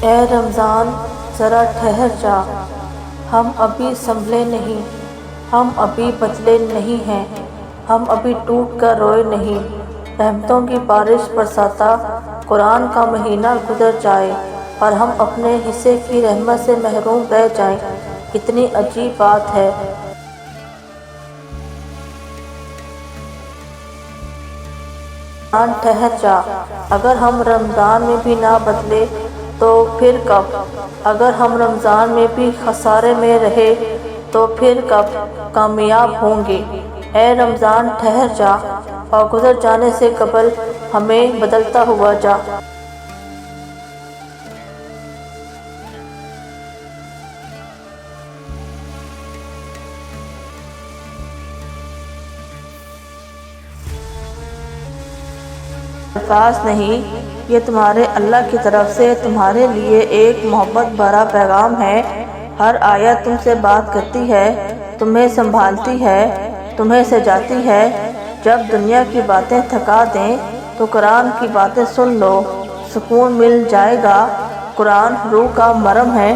اے رمضان ذرا ٹھہر جا، ہم ابھی سنبھلے نہیں، ہم ابھی بدلے نہیں ہیں، ہم ابھی ٹوٹ کر روئے نہیں۔ رحمتوں کی بارش برساتا قرآن کا مہینہ گزر جائے اور ہم اپنے حصے کی رحمت سے محروم رہ جائیں، کتنی عجیب بات ہے۔ ٹھہر جا، اگر ہم رمضان میں بھی نہ بدلے تو پھر کب؟ اگر ہم رمضان میں بھی خسارے میں رہے تو پھر کب کامیاب ہوں گے؟ اے رمضان ٹھہر جا اور گزر جانے سے قبل ہمیں بدلتا ہوا جا۔ الفاظ نہیں، یہ تمہارے اللہ کی طرف سے تمہارے لیے ایک محبت بھرا پیغام ہے۔ ہر آیت تم سے بات کرتی ہے، تمہیں سنبھالتی ہے، تمہیں سجاتی ہے۔ جب دنیا کی باتیں تھکا دیں تو قرآن کی باتیں سن لو، سکون مل جائے گا۔ قرآن روح کا مرہم ہے۔